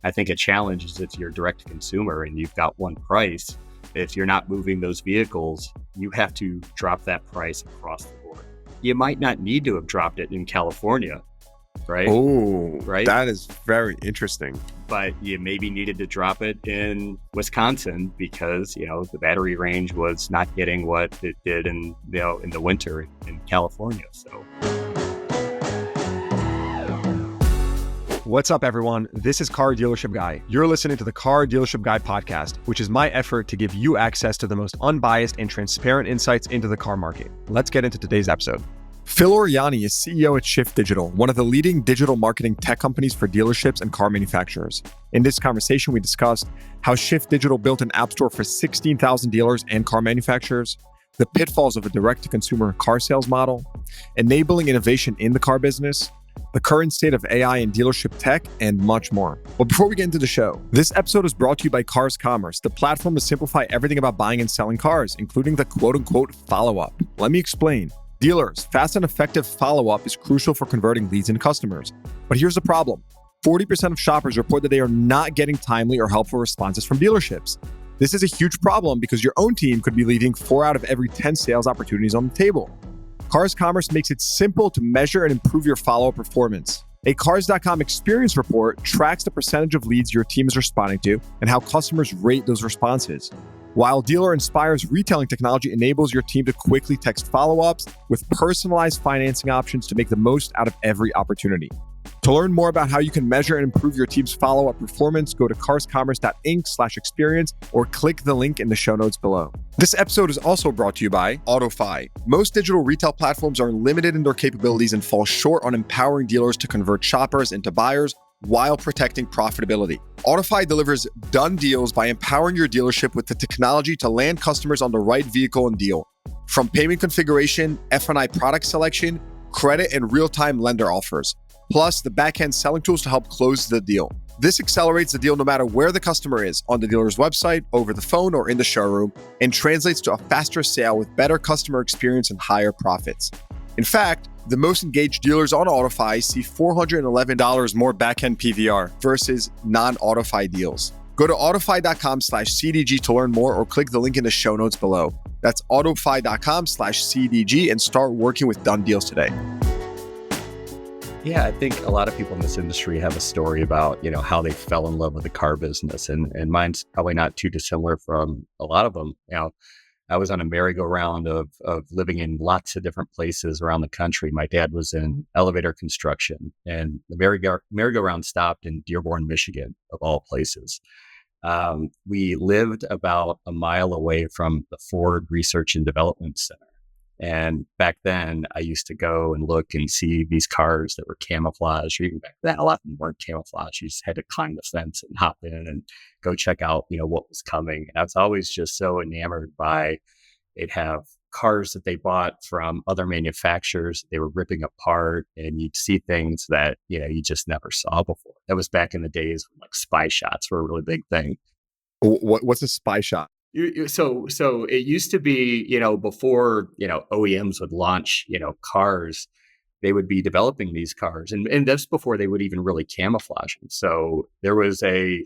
I think a challenge is if you're direct to consumer and you've got one price, if you're not moving those vehicles, you have to drop that price across the board. You might not need to have dropped it in California, right? Oh, right. That is very interesting. But you maybe needed to drop it in Wisconsin because, the battery range was not getting what it did in the winter in California. So. What's up, everyone? This is Car Dealership Guy. You're listening to the Car Dealership Guy podcast, which is my effort to give you access to the most unbiased and transparent insights into the car market. Let's get into today's episode. Phil Oriani is CEO at Shift Digital, one of the leading digital marketing tech companies for dealerships and car manufacturers. In this conversation, we discussed how Shift Digital built an app store for 16,000 dealers and car manufacturers, the pitfalls of a direct-to-consumer car sales model, enabling innovation in the car business, the current state of AI in dealership tech, and much more. But before we get into the show, this episode is brought to you by Cars Commerce, the platform to simplify everything about buying and selling cars, including the quote-unquote follow-up. Let me explain. Dealers, fast and effective follow-up is crucial for converting leads into customers. But here's the problem. 40% of shoppers report that they are not getting timely or helpful responses from dealerships. This is a huge problem because your own team could be leaving 4 out of every 10 sales opportunities on the table. Cars Commerce makes it simple to measure and improve your follow-up performance. A Cars.com experience report tracks the percentage of leads your team is responding to and how customers rate those responses. While Dealer Inspire's retailing technology enables your team to quickly text follow-ups with personalized financing options to make the most out of every opportunity. To learn more about how you can measure and improve your team's follow-up performance, go to carscommerce.inc/experience or click the link in the show notes below. This episode is also brought to you by AutoFi. Most digital retail platforms are limited in their capabilities and fall short on empowering dealers to convert shoppers into buyers while protecting profitability. AutoFi delivers done deals by empowering your dealership with the technology to land customers on the right vehicle and deal. From payment configuration, F&I product selection, credit, and real-time lender offers. Plus the back-end selling tools to help close the deal. This accelerates the deal no matter where the customer is, on the dealer's website, over the phone, or in the showroom, and translates to a faster sale with better customer experience and higher profits. In fact, the most engaged dealers on AutoFi see $411 more back-end PVR versus non-AutoFi deals. Go to autofi.com/CDG to learn more or click the link in the show notes below. That's autofi.com/CDG and start working with done deals today. Yeah, I think a lot of people in this industry have a story about, how they fell in love with the car business. And mine's probably not too dissimilar from a lot of them. I was on a merry-go-round of living in lots of different places around the country. My dad was in elevator construction, and the merry-go-round stopped in Dearborn, Michigan, of all places. We lived about a mile away from the Ford Research and Development Center. And back then, I used to go and look and see these cars that were camouflaged, or even back then, a lot of them weren't camouflaged. You just had to climb the fence and hop in and go check out, what was coming. And I was always just so enamored by, they'd have cars that they bought from other manufacturers. They were ripping apart, and you'd see things that, you just never saw before. That was back in the days when spy shots were a really big thing. What's a spy shot? So it used to be, before, OEMs would launch, cars, they would be developing these cars, and that's before they would even really camouflage them. So there was there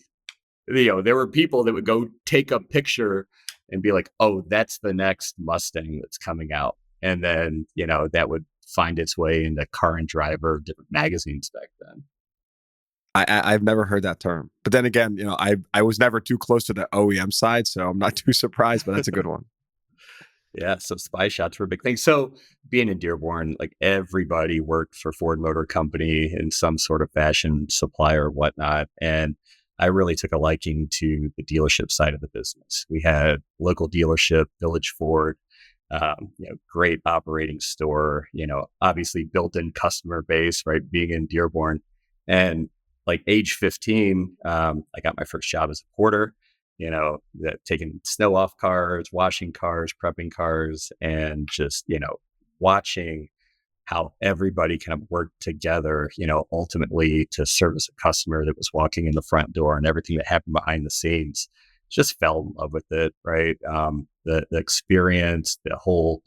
were people that would go take a picture and be like, oh, that's the next Mustang that's coming out. And then, that would find its way into Car and Driver, different magazines back then. I've never heard that term. But then again, I was never too close to the OEM side, so I'm not too surprised, but that's a good one. Yeah, so spy shots were a big thing. So being in Dearborn, everybody worked for Ford Motor Company in some sort of fashion, supplier or whatnot. And I really took a liking to the dealership side of the business. We had local dealership, Village Ford, great operating store, obviously built-in customer base, right? Being in Dearborn. And age 15, I got my first job as a porter, taking snow off cars, washing cars, prepping cars, and just, watching how everybody kind of worked together, ultimately to service a customer that was walking in the front door, and everything that happened behind the scenes. Just fell in love with it, right? The experience, the whole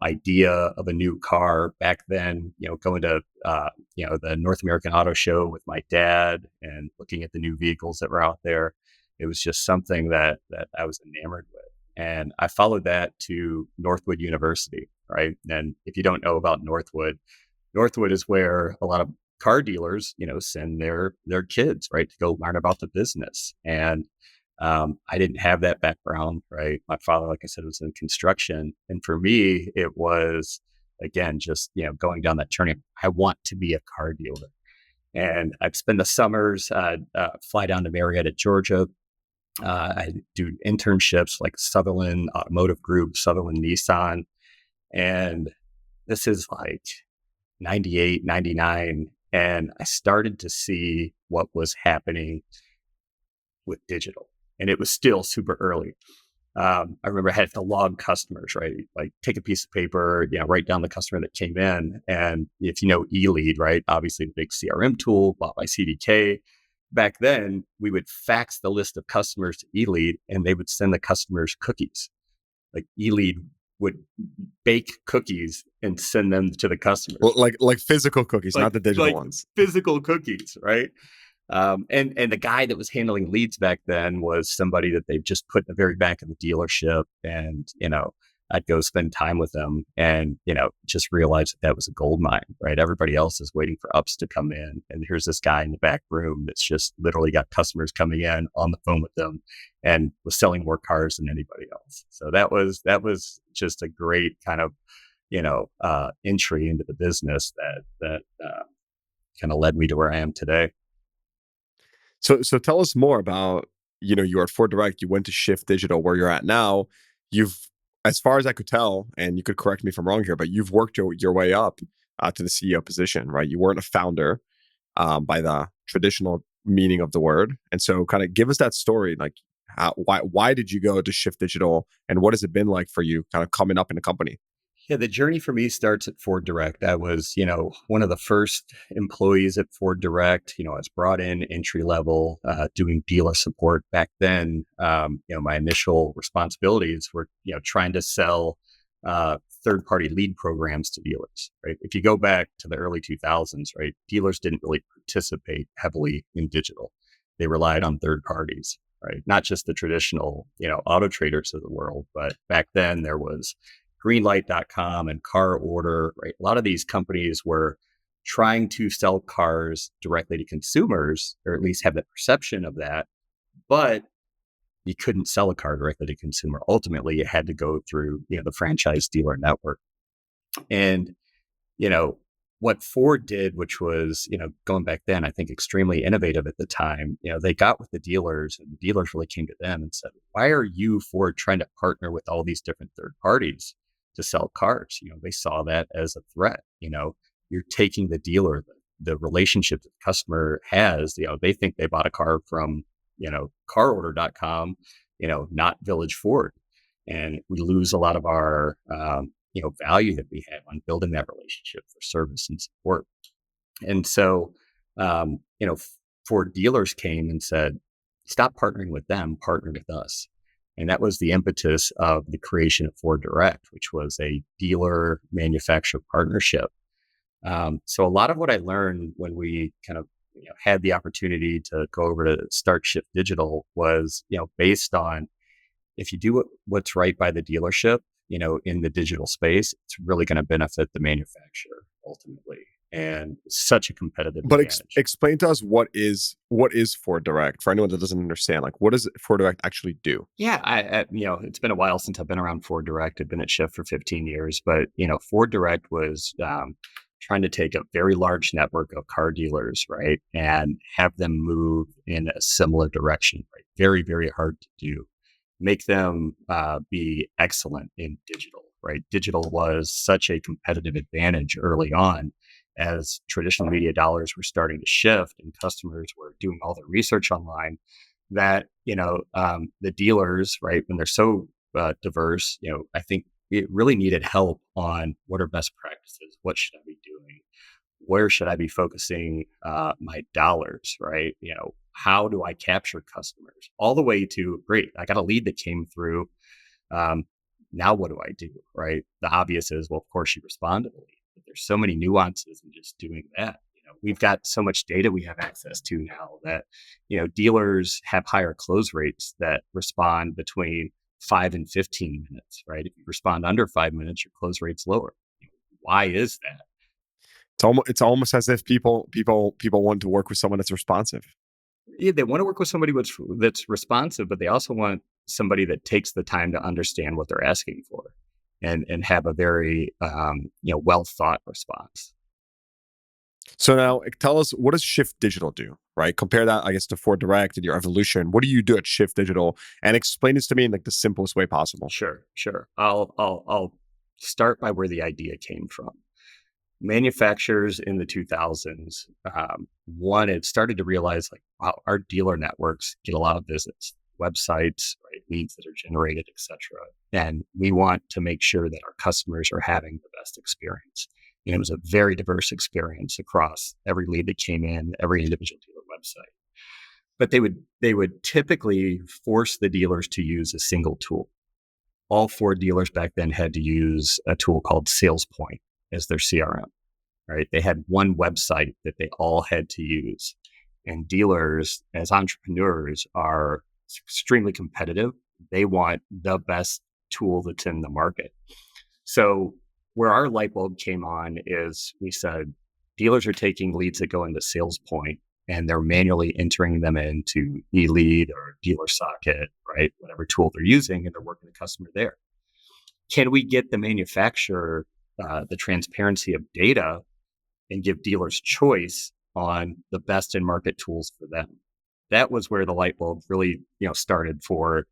idea of a new car back then, going to, the North American Auto Show with my dad and looking at the new vehicles that were out there. It was just something that I was enamored with. And I followed that to Northwood University, right? And if you don't know about Northwood is where a lot of car dealers, send their kids, right, to go learn about the business. And I didn't have that background, right? My father, like I said, was in construction, and for me, it was again just going down that journey. I want to be a car dealer, and I'd spend the summers, fly down to Marietta, Georgia. I do internships like Sutherland Automotive Group, Sutherland Nissan, and this is like 98, 99. And I started to see what was happening with digital, and it was still super early. I remember I had to log customers, right? Like take a piece of paper, write down the customer that came in. And if you know eLead, right? Obviously the big CRM tool bought by CDK. Back then, we would fax the list of customers to eLead and they would send the customers cookies. Like eLead would bake cookies and send them to the customers. Well, like physical cookies, not the digital like ones. physical cookies, right? And the guy that was handling leads back then was somebody that they just put in the very back of the dealership. And, I'd go spend time with them and, just realize that was a gold mine, right? Everybody else is waiting for ups to come in. And here's this guy in the back room that's just literally got customers coming in on the phone with them and was selling more cars than anybody else. So that was just a great kind of, entry into the business that kind of led me to where I am today. So tell us more about, you were at Ford Direct, you went to Shift Digital, where you're at now. You've, as far as I could tell, and you could correct me if I'm wrong here, but you've worked your way up to the CEO position, right? You weren't a founder by the traditional meaning of the word. And so kind of give us that story, like why did you go to Shift Digital and what has it been like for you kind of coming up in the company? Yeah, the journey for me starts at Ford Direct. I was, one of the first employees at Ford Direct. I was brought in entry level, doing dealer support back then. My initial responsibilities were, trying to sell third party lead programs to dealers. Right. If you go back to the early 2000s, right, dealers didn't really participate heavily in digital. They relied on third parties. Right. Not just the traditional, auto traders of the world, but back then there was greenlight.com and car order, right? A lot of these companies were trying to sell cars directly to consumers, or at least have the perception of that, but you couldn't sell a car directly to consumer. Ultimately, it had to go through, the franchise dealer network. And, you know, what Ford did, which was, going back then, I think extremely innovative at the time, they got with the dealers and the dealers really came to them and said, why are you, Ford, trying to partner with all these different third parties to sell cars? They saw that as a threat. You're taking the dealer, the relationship that the customer has, they think they bought a car from, carorder.com, not Village Ford. And we lose a lot of our, value that we have on building that relationship for service and support. And so, Ford dealers came and said, stop partnering with them, partner with us. And that was the impetus of the creation of Ford Direct, which was a dealer manufacturer partnership. So a lot of what I learned when we kind of had the opportunity to go over to start Shift Digital was, based on if you do what's right by the dealership, in the digital space, it's really going to benefit the manufacturer ultimately. And such a competitive But advantage. explain to us what is Ford Direct for anyone that doesn't understand. Like, what does Ford Direct actually do? Yeah, it's been a while since I've been around Ford Direct. I've been at Shift for 15 years, but Ford Direct was trying to take a very large network of car dealers, right, and have them move in a similar direction. Right, very, very hard to do. Make them be excellent in digital. Right, digital was such a competitive advantage early on, as traditional media dollars were starting to shift and customers were doing all their research online, that the dealers, right, when they're so diverse, I think it really needed help on what are best practices, what should I be doing, where should I be focusing my dollars, right? How do I capture customers, all the way to, great, I got a lead that came through, um, Now what do I do? Right. The obvious is, well, of course you respond to the lead, but there's so many nuances in just doing that. We've got so much data we have access to now that, dealers have higher close rates that respond between 5 and 15 minutes, right? If you respond under 5 minutes, your close rate's lower. Why is that? It's almost as if people want to work with someone that's responsive. Yeah, they want to work with somebody that's responsive, but they also want somebody that takes the time to understand what they're asking for and have a very well thought response. So now tell us, what does Shift Digital do, right? Compare that, I guess, to Ford Direct and your evolution. What do you do at Shift Digital? And explain this to me in like the simplest way possible. Sure. I'll start by where the idea came from. Manufacturers in the 2000s, it started to realize like, wow, our dealer networks get a lot of visits, websites, right, leads that are generated, etc. And we want to make sure that our customers are having the best experience. It was a very diverse experience across every lead that came in, every individual dealer website. But they would typically force the dealers to use a single tool. All Ford dealers back then had to use a tool called SalesPoint as their CRM, right? They had one website that they all had to use. And dealers, as entrepreneurs, are extremely competitive. They want the best tool that's in the market. So where our light bulb came on is we said, dealers are taking leads that go into SalesPoint and they're manually entering them into eLead or Dealer Socket, right? Whatever tool they're using, and they're working the customer there. Can we get the manufacturer the transparency of data and give dealers choice on the best in market tools for them? That was where the light bulb really, started for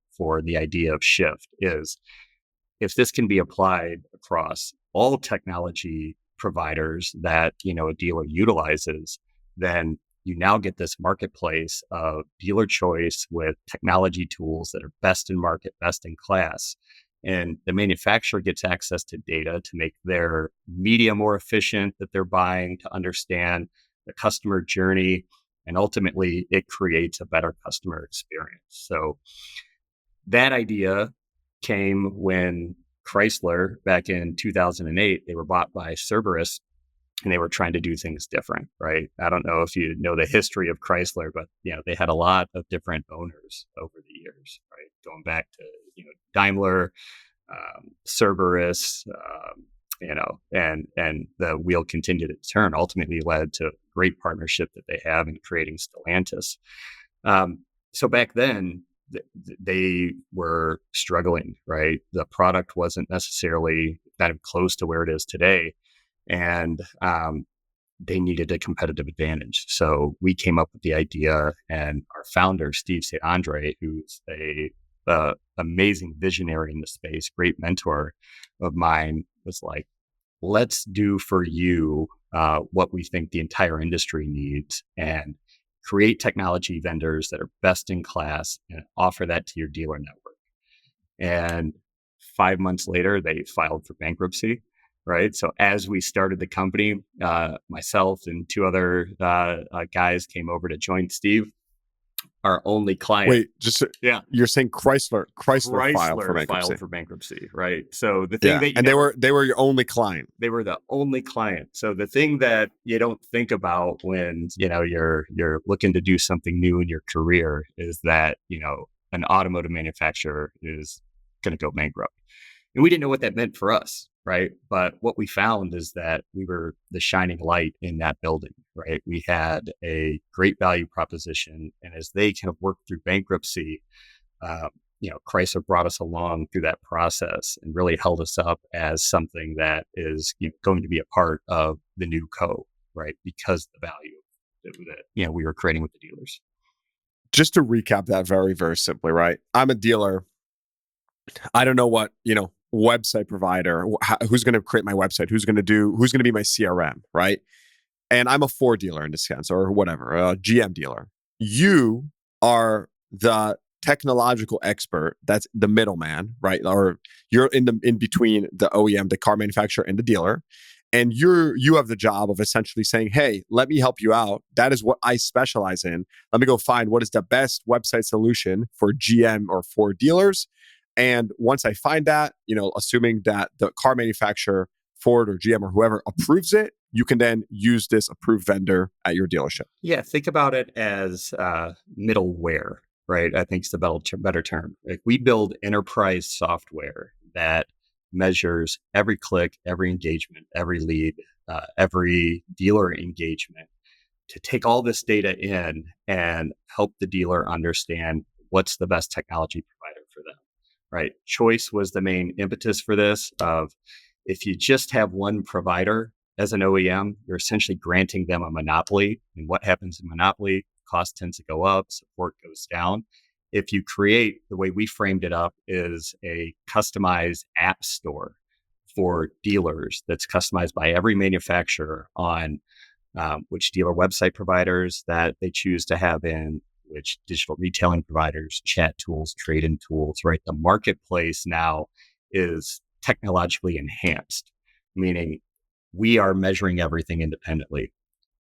the idea of Shift. Is if this can be applied across all technology providers that a dealer utilizes, then you now get this marketplace of dealer choice with technology tools that are best in market, best in class. And the manufacturer gets access to data to make their media more efficient that they're buying, to understand the customer journey. And ultimately, it creates a better customer experience. So that idea came when Chrysler, back in 2008, they were bought by Cerberus, and they were trying to do things different, right? I don't know if you know the history of Chrysler, but they had a lot of different owners over the years, right? Going back to Daimler, Cerberus, and the wheel continued to turn. Ultimately, led to a great partnership that they have in creating Stellantis. So back then, they were struggling, right? The product wasn't necessarily kind of close to where it is today. And they needed a competitive advantage. So we came up with the idea, and our founder, Steve St. Andre, who's a amazing visionary in the space, great mentor of mine, was like, let's do for you what we think the entire industry needs, and create technology vendors that are best in class and offer that to your dealer network. And 5 months later, they filed for bankruptcy. Right. So as we started the company, myself and two other guys came over to join Steve. Our only client. Wait, you're saying Chrysler filed for bankruptcy, right? So the thing that they were your only client. They were the only client. So the thing that you don't think about when you're looking to do something new in your career is that an automotive manufacturer is going to go bankrupt, and we didn't know what that meant for us. Right. But what we found is that we were the shining light in that building. Right. We had a great value proposition. And as they kind of worked through bankruptcy, Chrysler brought us along through that process and really held us up as something that is going to be a part of the new co. Right. Because of the value that we were creating with the dealers. Just to recap that very, very simply. Right. I'm a dealer. I don't know what, website provider, who's going to create my website, who's going to be my CRM, right? And I'm a Ford dealer in this sense, or whatever, a GM dealer. You are the technological expert. That's the middleman, right? Or you're in between the OEM, the car manufacturer, and the dealer. And you have the job of essentially saying, hey, let me help you out. That is what I specialize in. Let me go find what is the best website solution for GM or Ford dealers. And once I find that, assuming that the car manufacturer, Ford or GM or whoever approves it, you can then use this approved vendor at your dealership. Yeah, think about it as middleware, right? I think it's the better term. Like we build enterprise software that measures every click, every engagement, every lead, every dealer engagement to take all this data in and help the dealer understand what's the best technology provider for them, right? Choice was the main impetus for this of if you just have one provider as an OEM, you're essentially granting them a monopoly. And what happens in monopoly? Cost tends to go up, support goes down. If you create, the way we framed it up is a customized app store for dealers that's customized by every manufacturer on which dealer website providers that they choose to have in, which digital retailing providers, chat tools, trade-in tools, right? The marketplace now is technologically enhanced, meaning we are measuring everything independently.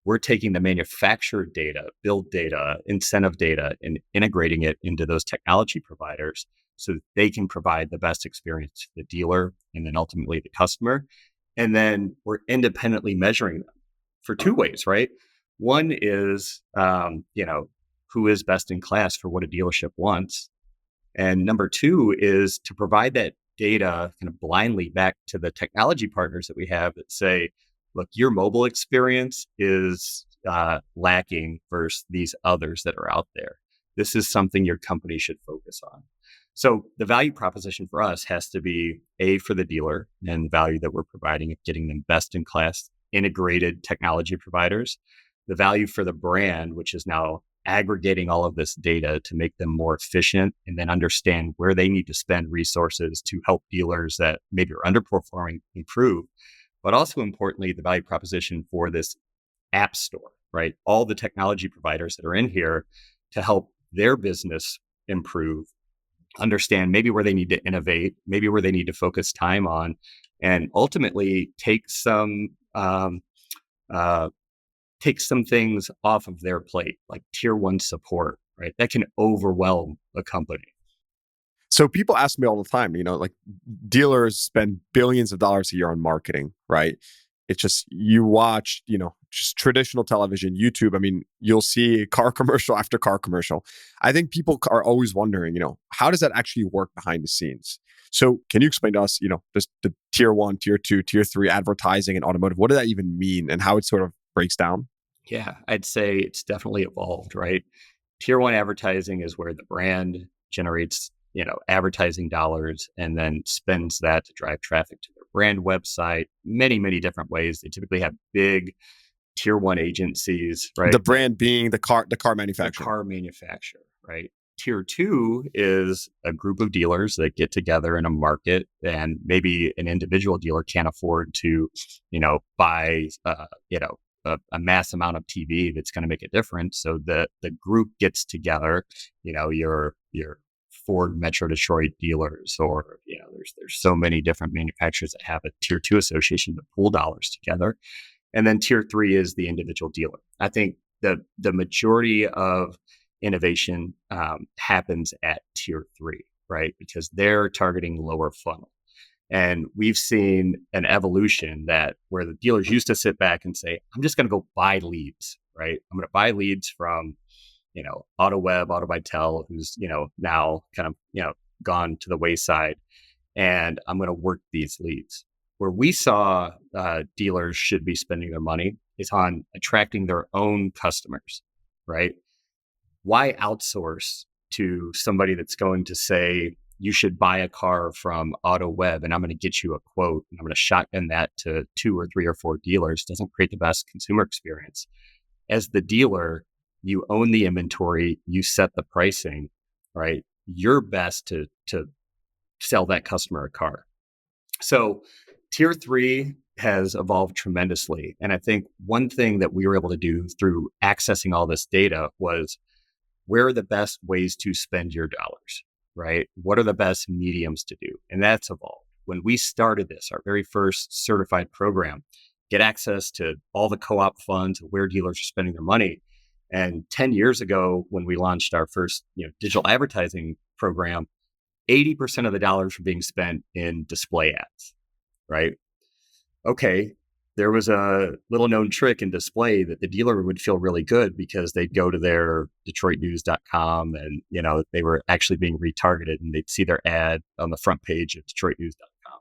We're taking the manufacturer data, build data, incentive data, and integrating it into those technology providers so that they can provide the best experience to the dealer and then ultimately the customer. And then we're independently measuring them for two ways, right? One is, who is best in class for what a dealership wants. And number two is to provide that data kind of blindly back to the technology partners that we have that say, look, your mobile experience is lacking versus these others that are out there. This is something your company should focus on. So the value proposition for us has to be A, for the dealer and the value that we're providing of getting them best in class integrated technology providers. The value for the brand, which is now aggregating all of this data to make them more efficient and then understand where they need to spend resources to help dealers that maybe are underperforming improve. But also importantly, the value proposition for this app store, right? All the technology providers that are in here to help their business improve, understand maybe where they need to innovate, maybe where they need to focus time on, and ultimately take some things off of their plate, like tier one support, right? That can overwhelm a company. So people ask me all the time, like dealers spend billions of dollars a year on marketing, right? It's just you watch, just traditional television, YouTube. I mean, you'll see car commercial after car commercial. I think people are always wondering, how does that actually work behind the scenes? So can you explain to us, just the tier one, tier two, tier three advertising and automotive? What does that even mean and how it sort of breaks down? Yeah, I'd say it's definitely evolved, right? Tier one advertising is where the brand generates, advertising dollars and then spends that to drive traffic to their brand website, many, many different ways. They typically have big tier one agencies, right? The brand being the car The manufacturer. car manufacturer, right? Tier two is a group of dealers that get together in a market, and maybe an individual dealer can't afford to, buy, a mass amount of TV that's going to make a difference. So the group gets together, your Ford Metro Detroit dealers, or there's so many different manufacturers that have a tier two association to pool dollars together. And then tier three is the individual dealer. I think the majority of innovation happens at tier three, right? Because they're targeting lower funnel. And we've seen an evolution that where the dealers used to sit back and say, I'm just going to go buy leads, right? I'm going to buy leads from, AutoWeb, AutoBytel, who's, now kind of, gone to the wayside, and I'm going to work these leads. Where we saw dealers should be spending their money is on attracting their own customers, right? Why outsource to somebody that's going to say, you should buy a car from AutoWeb and I'm going to get you a quote and I'm going to shotgun that to 2 or 3 or 4 dealers? Doesn't create the best consumer experience. As the dealer, you own the inventory, you set the pricing, right? You're best to sell that customer a car. So tier three has evolved tremendously. And I think one thing that we were able to do through accessing all this data was, where are the best ways to spend your dollars, right? What are the best mediums to do? And that's evolved. When we started this, our very first certified program, get access to all the co-op funds, where dealers are spending their money. And 10 years ago, when we launched our first digital advertising program, 80% of the dollars were being spent in display ads, right? Okay, there was a little known trick in display that the dealer would feel really good because they'd go to their detroitnews.com and, they were actually being retargeted and they'd see their ad on the front page of detroitnews.com.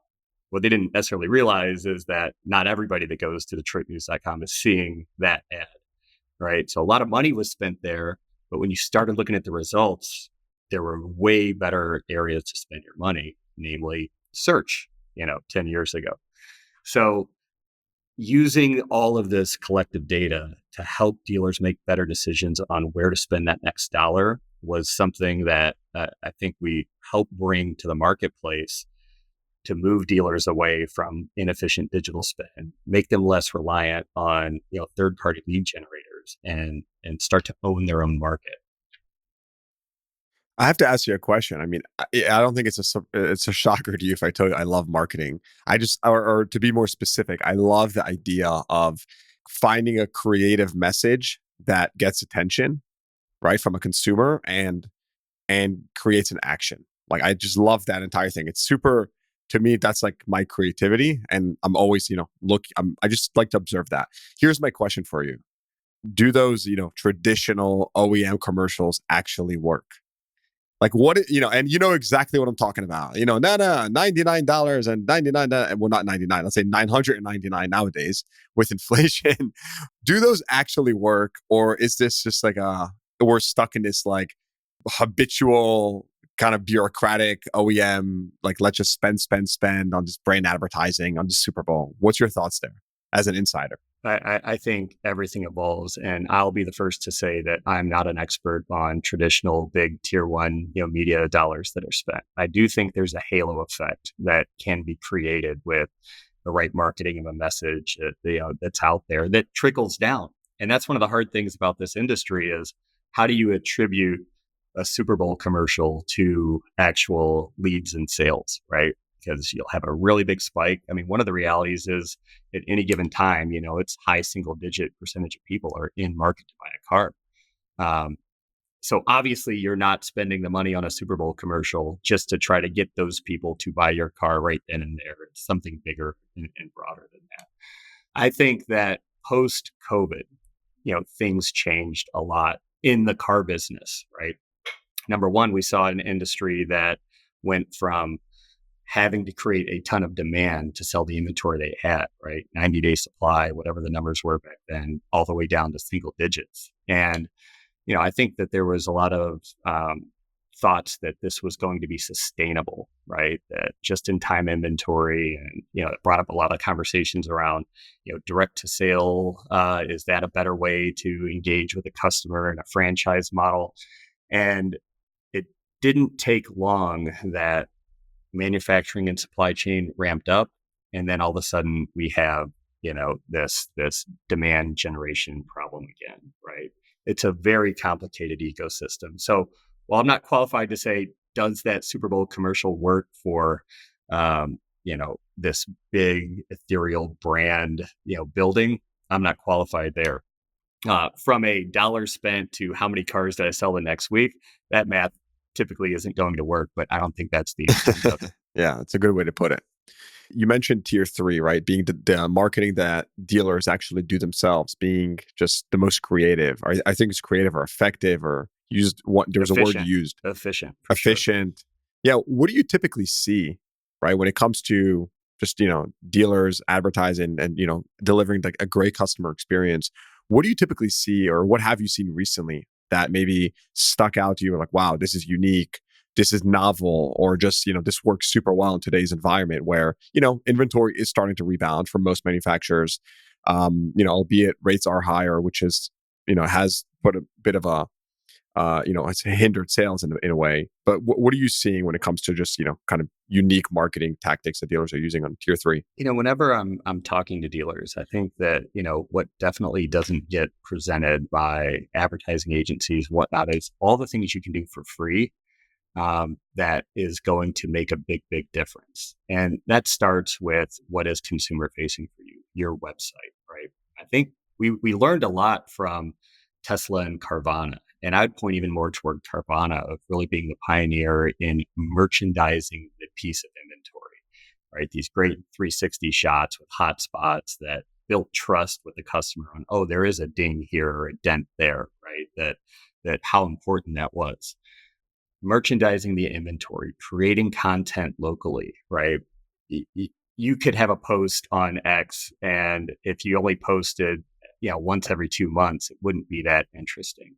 What they didn't necessarily realize is that not everybody that goes to detroitnews.com is seeing that ad, right? So a lot of money was spent there, but when you started looking at the results, there were way better areas to spend your money, namely search, 10 years ago. So using all of this collective data to help dealers make better decisions on where to spend that next dollar was something that I think we helped bring to the marketplace to move dealers away from inefficient digital spend, make them less reliant on third-party lead generators, and start to own their own market. I have to ask you a question. I mean, I don't think it's a shocker to you if I tell you I love marketing. I just, or to be more specific, I love the idea of finding a creative message that gets attention, right, from a consumer and creates an action. Like, I just love that entire thing. It's super, to me, that's like my creativity, and I'm always, I just like to observe that. Here's my question for you: do those, traditional OEM commercials actually work? Like, what, and exactly what I'm talking about. No, $99 and 99, well, not 99, let's say 999 nowadays with inflation. Do those actually work? Or is this just like we're stuck in this like habitual kind of bureaucratic OEM, like, let's just spend on this brand advertising on the Super Bowl? What's your thoughts there as an insider? I think everything evolves, and I'll be the first to say that I'm not an expert on traditional big tier one, media dollars that are spent. I do think there's a halo effect that can be created with the right marketing of a message that's out there that trickles down. And that's one of the hard things about this industry is how do you attribute a Super Bowl commercial to actual leads and sales, right? Because you'll have a really big spike. I mean, one of the realities is at any given time, it's high single digit percentage of people are in market to buy a car. So obviously you're not spending the money on a Super Bowl commercial just to try to get those people to buy your car right then and there. It's something bigger and broader than that. I think that post COVID, things changed a lot in the car business, right? Number one, we saw an industry that went from having to create a ton of demand to sell the inventory they had, right? 90-day supply, whatever the numbers were back then, all the way down to single digits. And, I think that there was a lot of thoughts that this was going to be sustainable, right? That just in time inventory, and, it brought up a lot of conversations around, direct to sale. Is that a better way to engage with a customer in a franchise model? And it didn't take long that manufacturing and supply chain ramped up, and then all of a sudden we have this demand generation problem again, right? It's a very complicated ecosystem. So while I'm not qualified to say does that Super Bowl commercial work for this big ethereal brand building, I'm not qualified there. From a dollar spent to how many cars did I sell the next week, that math typically isn't going to work, but I don't think that's the intent of it. Yeah, it's a good way to put it. You mentioned tier three, right? Being the marketing that dealers actually do themselves, being just the most creative. I think it's creative or effective or used. There was a word you used. Efficient. Efficient. Sure. Yeah. What do you typically see, right, when it comes to just, dealers advertising and, delivering like a great customer experience? What do you typically see, or what have you seen recently that maybe stuck out to you? Like, wow, this is unique, this is novel, or just, this works super well in today's environment where, inventory is starting to rebound for most manufacturers, albeit rates are higher, which is, has put a bit of a, it's hindered sales in a way. But what are you seeing when it comes to just, kind of unique marketing tactics that dealers are using on tier three? Whenever I'm talking to dealers, I think that, what definitely doesn't get presented by advertising agencies, whatnot, is all the things you can do for free that is going to make a big, big difference. And that starts with what is consumer facing for you, your website, right? I think we learned a lot from Tesla and Carvana. And I'd point even more toward Carvana of really being the pioneer in merchandising the piece of inventory, right? These great 360 shots with hotspots that built trust with the customer on, oh, there is a ding here or a dent there, right? That how important that was. Merchandising the inventory, creating content locally, right? You could have a post on X, and if you only posted, once every 2 months, it wouldn't be that interesting.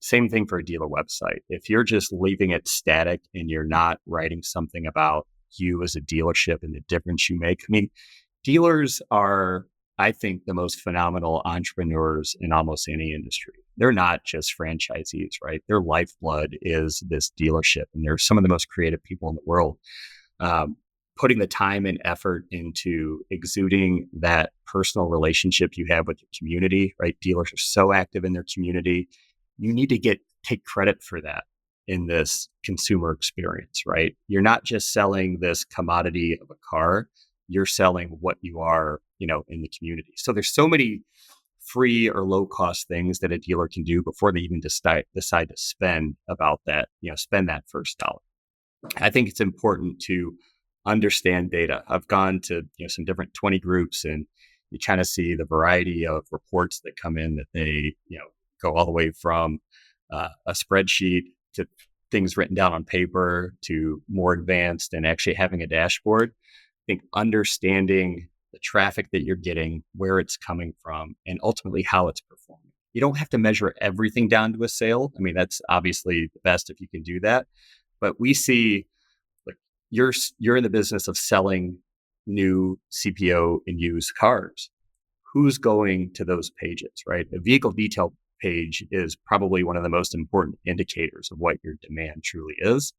Same thing for a dealer website. If you're just leaving it static and you're not writing something about you as a dealership and the difference you make, I mean, dealers are, I think, the most phenomenal entrepreneurs in almost any industry. They're not just franchisees, right? Their lifeblood is this dealership, and they're some of the most creative people in the world. Um, Putting the time and effort into exuding that personal relationship you have with your community, right? Dealers are so active in their community. You need to take credit for that in this consumer experience, right? You're not just selling this commodity of a car, you're selling what you are, in the community. So there's so many free or low cost things that a dealer can do before they even decide to spend about that, spend that first dollar. I think it's important to understand data. I've gone to some different 20 groups, and you kind of see the variety of reports that come in that they go all the way from a spreadsheet to things written down on paper to more advanced and actually having a dashboard. I think understanding the traffic that you're getting, where it's coming from, and ultimately how it's performing. You don't have to measure everything down to a sale. I mean, that's obviously the best if you can do that. But we see, like, you're in the business of selling new CPO and used cars. Who's going to those pages, right? A vehicle detail page is probably one of the most important indicators of what your demand truly is.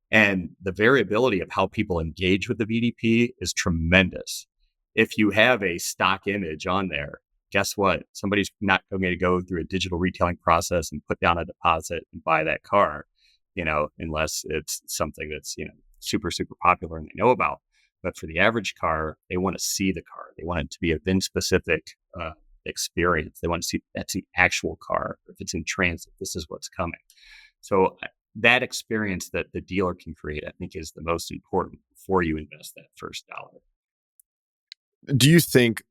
And the variability of how people engage with the VDP is tremendous. If you have a stock image on there, guess what? Somebody's not going to go through a digital retailing process and put down a deposit and buy that car, unless it's something that's, super, super popular and they know about. But for the average car, they want to see the car. They want it to be a VIN specific experience. They want to see that's the actual car. If it's in transit, this is what's coming. So that experience that the dealer can create, I think, is the most important before you invest that first dollar. Do you think,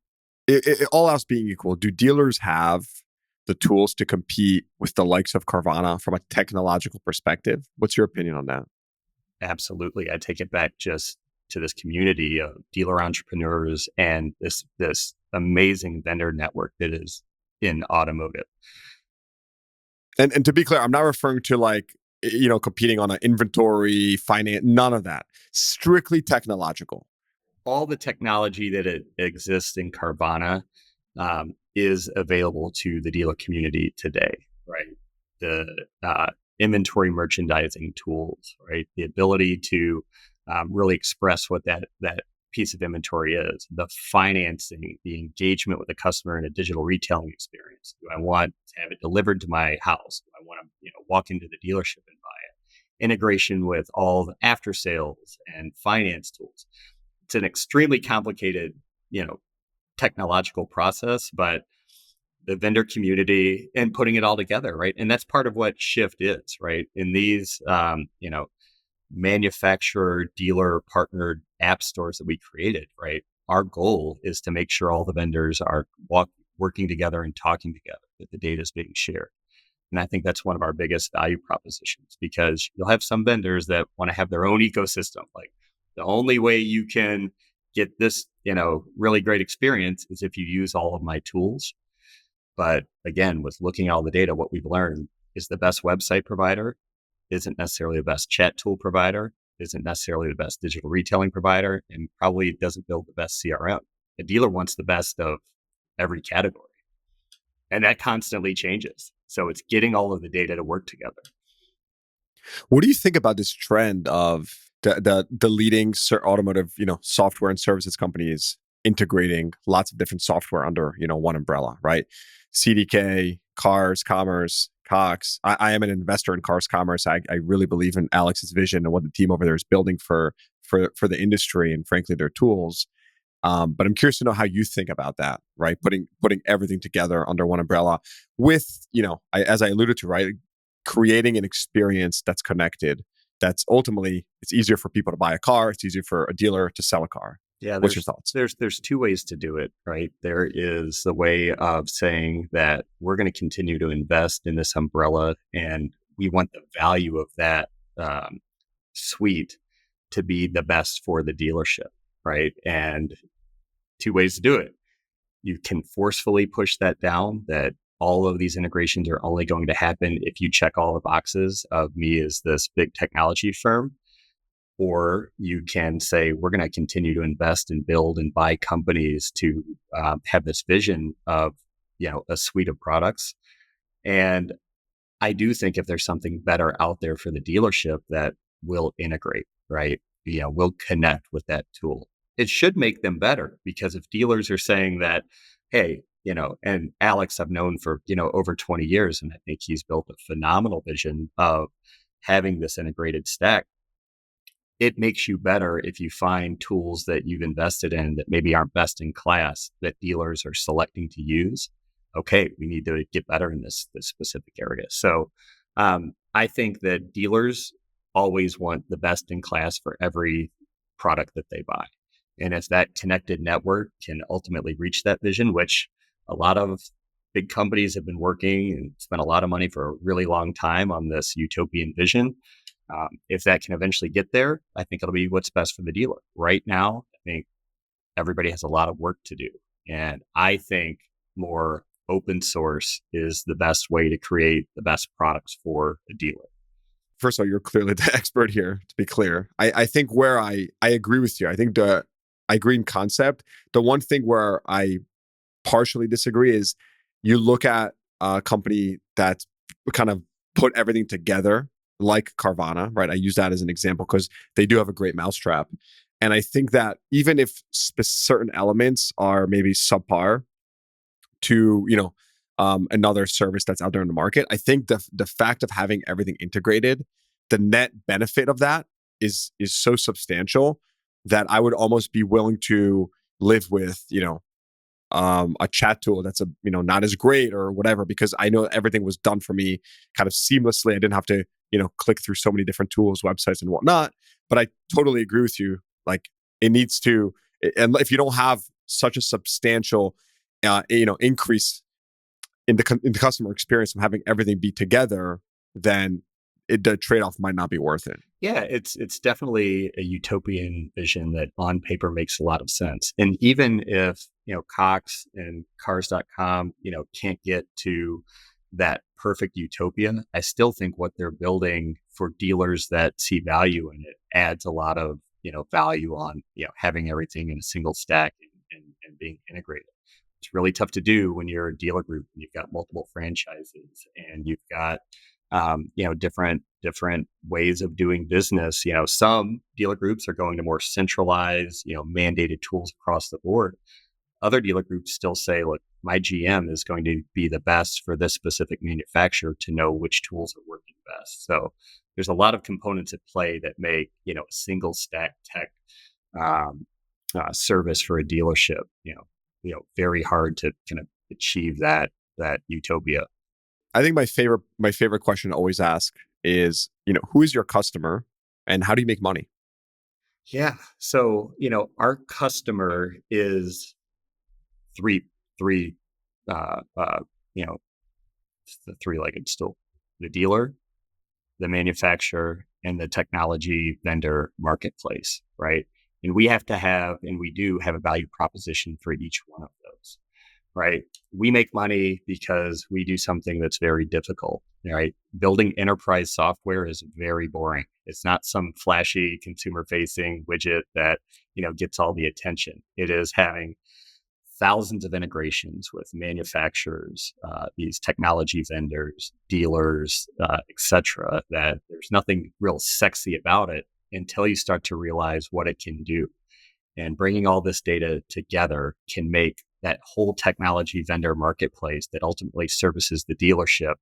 all else being equal, do dealers have the tools to compete with the likes of Carvana from a technological perspective? What's your opinion on that? Absolutely. I take it back just to this community of dealer entrepreneurs and this amazing vendor network that is in automotive. And to be clear, I'm not referring to competing on an inventory, finance, none of that. Strictly technological. All the technology that exists in Carvana is available to the dealer community today, right? The inventory merchandising tools, right? The ability to really express what that piece of inventory is, the financing, the engagement with the customer in a digital retailing experience. Do I want to have it delivered to my house? Do I want to walk into the dealership and buy it? Integration with all the after sales and finance tools. It's an extremely complicated, technological process, but the vendor community and putting it all together, right? And that's part of what Shift is, right? In these, manufacturer, dealer, partnered app stores that we created, right? Our goal is to make sure all the vendors are working together and talking together, that the data is being shared. And I think that's one of our biggest value propositions, because you'll have some vendors that want to have their own ecosystem. Like, the only way you can get this, really great experience is if you use all of my tools. But again, with looking at all the data, what we've learned is the best website provider isn't necessarily the best chat tool provider, isn't necessarily the best digital retailing provider, and probably doesn't build the best CRM. A dealer wants the best of every category. And that constantly changes. So it's getting all of the data to work together. What do you think about this trend of the leading automotive, software and services companies integrating lots of different software under, one umbrella, right? CDK, Cars, Commerce, Cox. I am an investor in Cars Commerce. I really believe in Alex's vision and what the team over there is building for the industry and frankly their tools. But I'm curious to know how you think about that, right? Putting everything together under one umbrella with, as I alluded to, right? creating an experience that's connected. That's ultimately, it's easier for people to buy a car. It's easier for a dealer to sell a car. Yeah, What's your thoughts? there's two ways to do it, right? There is the way of saying that we're going to continue to invest in this umbrella, and we want the value of that suite to be the best for the dealership, right? And two ways to do it. You can forcefully push that down, that all of these integrations are only going to happen if you check all the boxes of me as this big technology firm. Or you can say, we're going to continue to invest and build and buy companies to have this vision of, a suite of products. And I do think if there's something better out there for the dealership that will integrate, right? Will connect with that tool. It should make them better, because if dealers are saying that, hey, and Alex I've known for, over 20 years, and I think he's built a phenomenal vision of having this integrated stack. It makes you better if you find tools that you've invested in that maybe aren't best in class that dealers are selecting to use. Okay, we need to get better in this specific area. So I think that dealers always want the best in class for every product that they buy. And if that connected network can ultimately reach that vision, which a lot of big companies have been working and spent a lot of money for a really long time on this utopian vision. If that can eventually get there, I think it'll be what's best for the dealer. Right now, I think everybody has a lot of work to do. And I think more open source is the best way to create the best products for a dealer. First of all, you're clearly the expert here, to be clear. I think where I agree with you. I think I agree in concept. The one thing where I partially disagree is you look at a company that's kind of put everything together, like Carvana, right? I use that as an example because they do have a great mousetrap. And I think that even if certain elements are maybe subpar to, another service that's out there in the market, I think the fact of having everything integrated, the net benefit of that is so substantial that I would almost be willing to live with, a chat tool that's not as great or whatever, because I know everything was done for me kind of seamlessly. I didn't have to click through so many different tools, websites, and whatnot. But I totally agree with you. Like, it needs to, and if you don't have such a substantial increase in the customer experience from having everything be together, then the trade-off might not be worth it. Yeah, it's definitely a utopian vision that on paper makes a lot of sense. And even if, Cox and cars.com, can't get to that perfect utopia, I still think what they're building for dealers that see value in it adds a lot of, value on, having everything in a single stack and being integrated. It's really tough to do when you're a dealer group and you've got multiple franchises and you've got different ways of doing business. Some dealer groups are going to more centralized, mandated tools across the board. Other dealer groups still say, look, my GM is going to be the best for this specific manufacturer to know which tools are working best. So there's a lot of components at play that make, a single stack tech service for a dealership, very hard to kind of achieve that utopia. I think my favorite question to always ask is, who is your customer and how do you make money? Yeah. So, our customer is three, uh, uh, you know, the three-legged stool: the dealer, the manufacturer, and the technology vendor marketplace, right? And we do have a value proposition for each one of those, right? We make money because we do something that's very difficult, right? Building enterprise software is very boring. It's not some flashy consumer facing widget that, gets all the attention. It is having thousands of integrations with manufacturers, these technology vendors, dealers, et cetera, that there's nothing real sexy about it until you start to realize what it can do. And bringing all this data together can make that whole technology vendor marketplace that ultimately services the dealership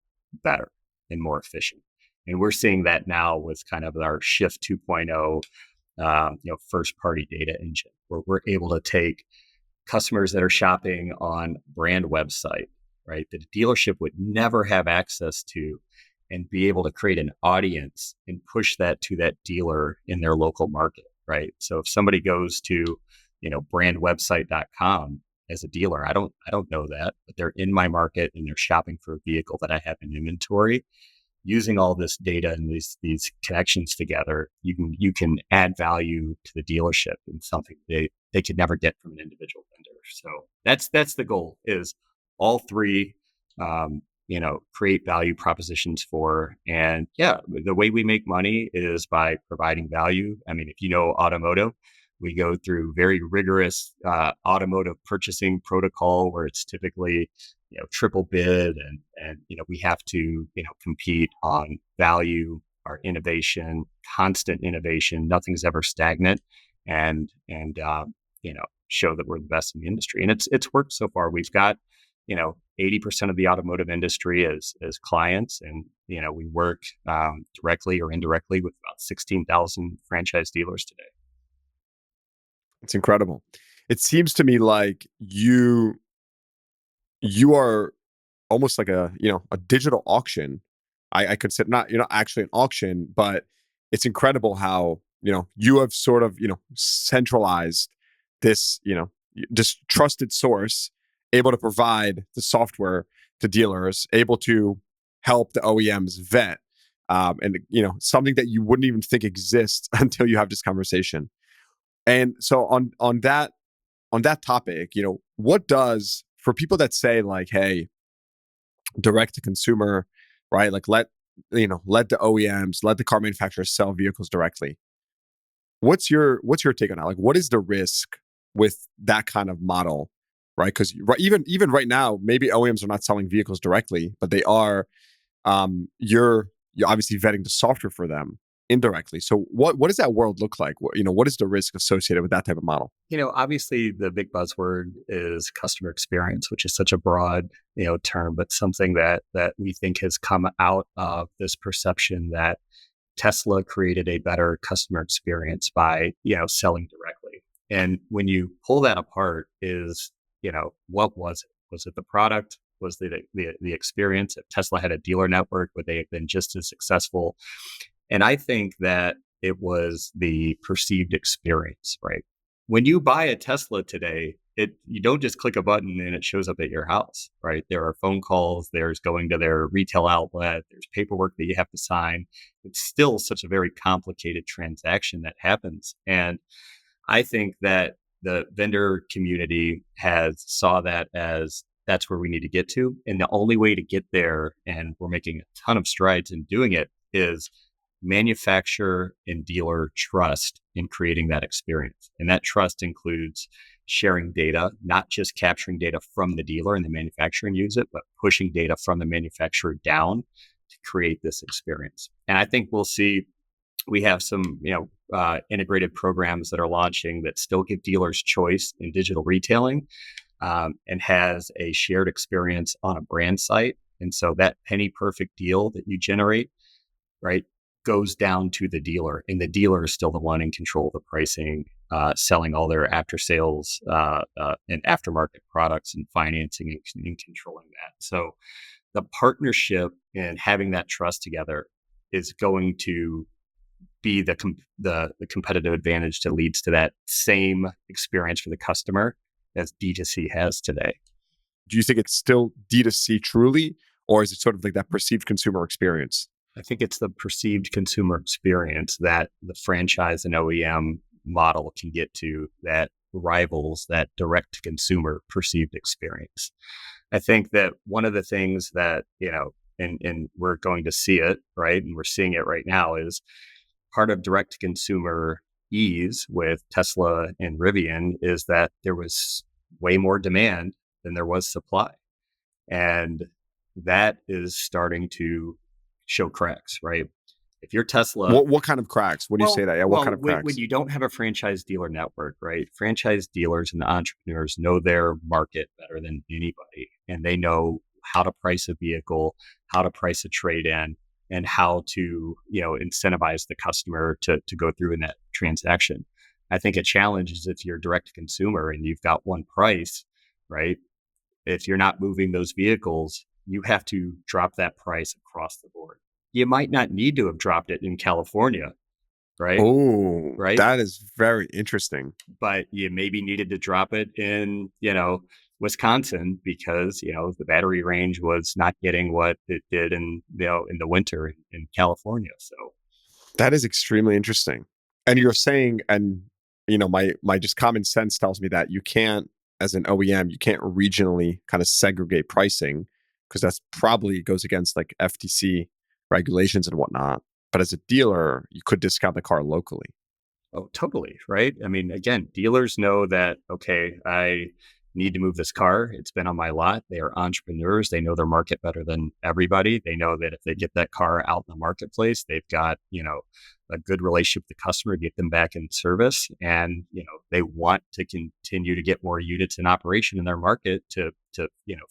better and more efficient. And we're seeing that now with kind of our Shift 2.0, first party data engine, where we're able to take customers that are shopping on brand website, right, that a dealership would never have access to, and be able to create an audience and push that to that dealer in their local market, right? So if somebody goes to, brandwebsite.com as a dealer, I don't know that, but they're in my market and they're shopping for a vehicle that I have in inventory. Using all this data and these connections together, you can add value to the dealership in something they could never get from an individual vendor. So that's the goal, is all three, create value propositions for. And yeah, the way we make money is by providing value. I mean, if you know automotive, we go through very rigorous automotive purchasing protocol where it's typically triple bid, and we have to compete on value, our innovation, constant innovation. Nothing's ever stagnant, and show that we're the best in the industry. And it's worked so far. We've got 80% of the automotive industry as clients, and we work directly or indirectly with about 16,000 franchise dealers today. It's incredible. It seems to me like you are almost like a digital auction. I consider not actually an auction, but it's incredible how you have sort of centralized this this trusted source, able to provide the software to dealers, able to help the OEMs vet, and something that you wouldn't even think exists until you have this conversation. And so on that topic, what does, for people that say like, hey, direct to consumer, right? Like let the OEMs, let the car manufacturers sell vehicles directly. What's your take on that? Like, what is the risk with that kind of model, right? Because even right now, maybe OEMs are not selling vehicles directly, but they are. You're obviously vetting the software for them indirectly. So what does that world look like? What is the risk associated with that type of model? Obviously the big buzzword is customer experience, which is such a broad, term, but something that we think has come out of this perception that Tesla created a better customer experience by, selling directly. And when you pull that apart, is, what was it? Was it the product? Was the experience? If Tesla had a dealer network, would they have been just as successful? And I think that it was the perceived experience, right? When you buy a Tesla today, you don't just click a button and it shows up at your house, right? There are phone calls, there's going to their retail outlet, there's paperwork that you have to sign. It's still such a very complicated transaction that happens. And I think that the vendor community has saw that as that's where we need to get to. And the only way to get there, and we're making a ton of strides in doing it, is manufacturer and dealer trust in creating that experience. And that trust includes sharing data, not just capturing data from the dealer and the manufacturer and use it, but pushing data from the manufacturer down to create this experience. And I think we'll see, we have some, integrated programs that are launching that still give dealers choice in digital retailing, and has a shared experience on a brand site. And so that penny perfect deal that you generate, right, goes down to the dealer, and the dealer is still the one in control of the pricing, selling all their after sales and aftermarket products and financing, and controlling that. So the partnership and having that trust together is going to be the competitive advantage that leads to that same experience for the customer as D2C has today. Do you think it's still D2C truly, or is it sort of like that perceived consumer experience? I think it's the perceived consumer experience that the franchise and OEM model can get to that rivals that direct to consumer perceived experience. I think that one of the things that, and we're going to see it, right? And we're seeing it right now, is part of direct to consumer ease with Tesla and Rivian is that there was way more demand than there was supply. And that is starting to show cracks, right? If you're Tesla, What kind of cracks? When you say that, yeah, what kind of cracks? when you don't have a franchise dealer network, right? Franchise dealers and the entrepreneurs know their market better than anybody, and they know how to price a vehicle, how to price a trade-in, and how to incentivize the customer to go through in that transaction. I think a challenge is if you're direct to consumer and you've got one price, right? If you're not moving those vehicles, you have to drop that price across the board. you might not need to have dropped it in California, right? Oh, Right. that is very interesting. But you maybe needed to drop it in, Wisconsin because, the battery range was not getting what it did in the winter in California. So, That is extremely interesting. And you're saying, and my just common sense tells me that you can't, as an OEM, you can't regionally kind of segregate pricing because that's probably goes against like FTC regulations and whatnot. But as a dealer, you could discount the car locally. oh, totally. Right. I mean, again, dealers know that, okay, I need to move this car. It's been on my lot. They are entrepreneurs. They know their market better than everybody. They know that if they get that car out in the marketplace, they've got, a good relationship with the customer, get them back in service. And, they want to continue to get more units in operation in their market to,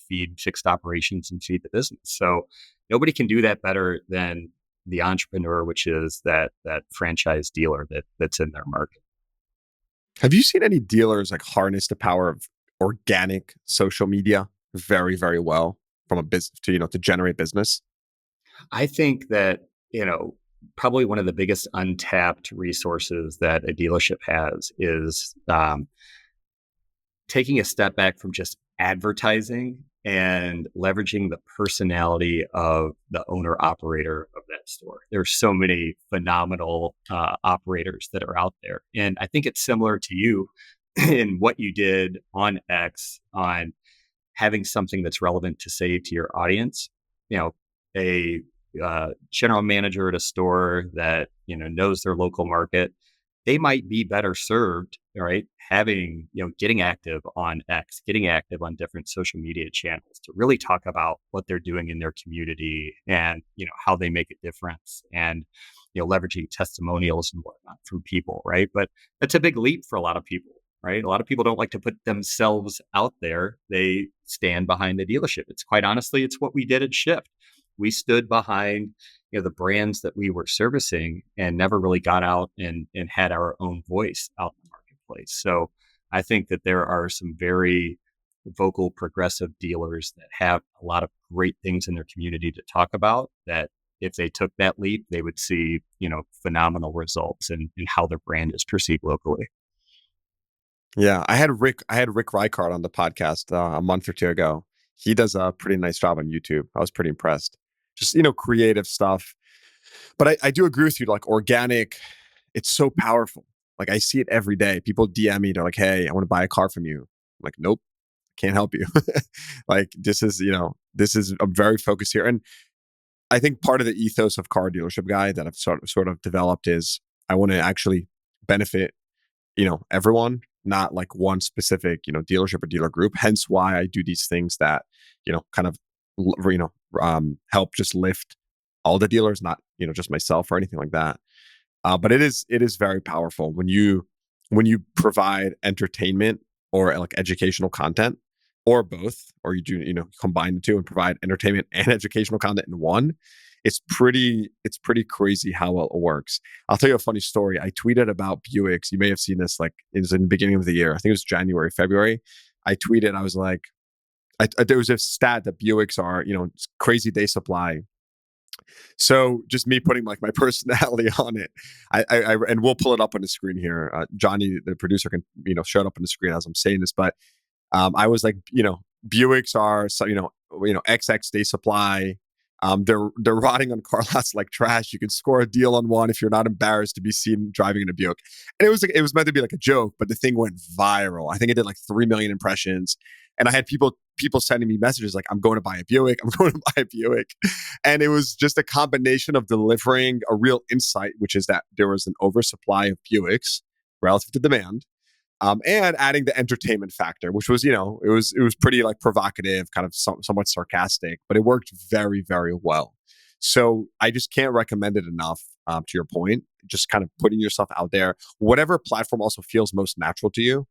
feed fixed operations and feed the business. So nobody can do that better than the entrepreneur, which is that franchise dealer that's in their market. Have you seen any dealers like harness the power of organic social media very, very well from a business to, to generate business? I think that, probably one of the biggest untapped resources that a dealership has is taking a step back from just advertising and leveraging the personality of the owner operator of that store. There's so many phenomenal operators that are out there. And I think it's similar to you in what you did on X on having something that's relevant to say to your audience. A general manager at a store that knows their local market, they might be better served, all right, having getting active on X, getting active on different social media channels to really talk about what they're doing in their community and how they make a difference, and leveraging testimonials and whatnot from people, right? But that's a big leap for a lot of people. Right. A lot of people don't like to put themselves out there. They stand behind the dealership. It's quite honestly, it's what we did at Shift. We stood behind, the brands that we were servicing and never really got out and had our own voice out in the marketplace. So I think that there are some very vocal, progressive dealers that have a lot of great things in their community to talk about that if they took that leap, they would see, phenomenal results in how their brand is perceived locally. Yeah, I had Rick Ricard on the podcast a month or two ago. He does a pretty nice job on YouTube. I was pretty impressed. Just creative stuff. But I do agree with you. Like organic, it's so powerful. Like I see it every day. People DM me. They're like, "Hey, I want to buy a car from you." I'm like, "Nope, can't help you." Like I'm very focused here. And I think part of the ethos of Car Dealership Guy that I've sort of developed is I want to actually benefit everyone, not like one specific dealership or dealer group. Hence why I do these things that kind of help just lift all the dealers, not just myself or anything like that. But it is very powerful when you provide entertainment or like educational content, or both, or you do combine the two and provide entertainment and educational content in one. It's pretty crazy how well it works. I'll tell you a funny story. I tweeted about Buicks. You may have seen this, like it was in the beginning of the year. I think it was January, February. I tweeted, I was like, there was a stat that Buicks are, crazy day supply. So just me putting like my personality on it. And we'll pull it up on the screen here. Johnny, the producer, can show it up on the screen as I'm saying this. But I was like, Buicks are so, XX day supply. They're rotting on car lots like trash. You can score a deal on one if you're not embarrassed to be seen driving in a Buick. And it was meant to be like a joke, but the thing went viral. I think it did like 3 million impressions, and I had people sending me messages like, "I'm going to buy a Buick. I'm going to buy a Buick," and it was just a combination of delivering a real insight, which is that there was an oversupply of Buicks relative to demand, and adding the entertainment factor, which was, it was pretty like provocative, kind of somewhat sarcastic, but it worked very, very well. So I just can't recommend it enough. To your point, just kind of putting yourself out there, whatever platform also feels most natural to you.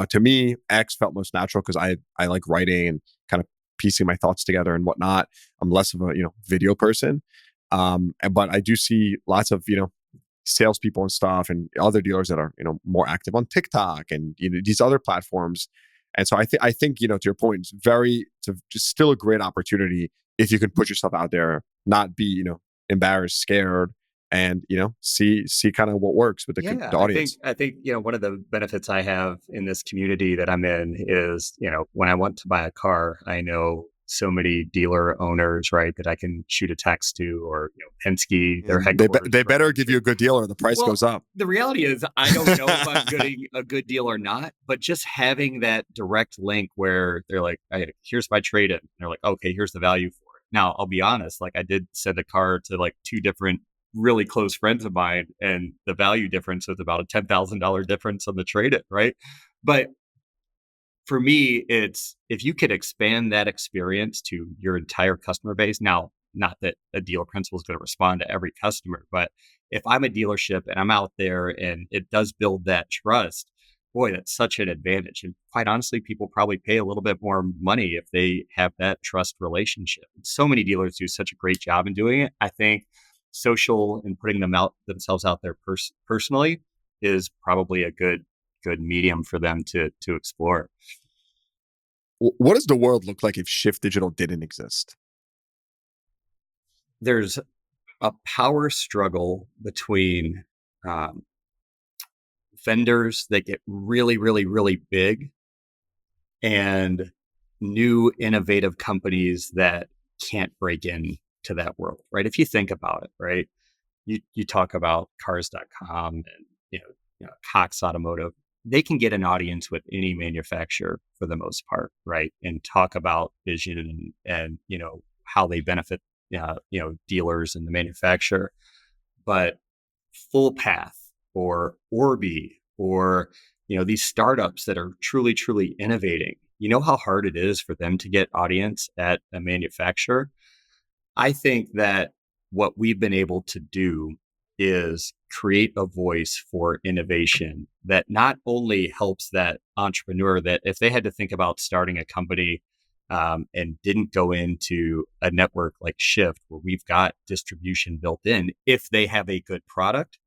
To me, X felt most natural because I like writing and kind of piecing my thoughts together and whatnot. I'm less of a video person, but I do see lots of salespeople and stuff, and other dealers that are more active on TikTok and these other platforms. And so I think to your point, it's just still a great opportunity if you can put yourself out there, not be embarrassed, scared, and see kind of what works with Yeah, the audience. I think, one of the benefits I have in this community that I'm in is, when I want to buy a car, I know so many dealer owners, right, that I can shoot a text to, or, Penske, their And headquarters. they better Right? give you a good deal or the price goes Well, up. the reality is I don't know if I'm getting a good deal or not, but just having that direct link where they're like, "Hey, here's my trade-in." And they're like, "Okay, here's the value for it." Now, I'll be honest, like I did send a car to like two different really close friends of mine, and the value difference was about a $10,000 difference on the trade-in, right? But for me, it's if you could expand that experience to your entire customer base. Now, not that a dealer principal is going to respond to every customer, but if I'm a dealership and I'm out there and it does build that trust, boy, that's such an advantage. And quite honestly, people probably pay a little bit more money if they have that trust relationship. And so many dealers do such a great job in doing it. I think social and putting themselves out there personally is probably a good medium for them to explore. What does the world look like if Shift Digital didn't exist? There's a power struggle between um, vendors that get really, really, really big and new innovative companies that can't break in to that world, right? If you think about it, right? You talk about cars.com and Cox Automotive. They can get an audience with any manufacturer for the most part, right? And talk about vision and how they benefit dealers and the manufacturer. But Full Path or Orbi or these startups that are truly, truly innovating, how hard it is for them to get audience at a manufacturer. I think that what we've been able to do is create a voice for innovation that not only helps that entrepreneur that if they had to think about starting a company and didn't go into a network like Shift, where we've got distribution built in, if they have a good product,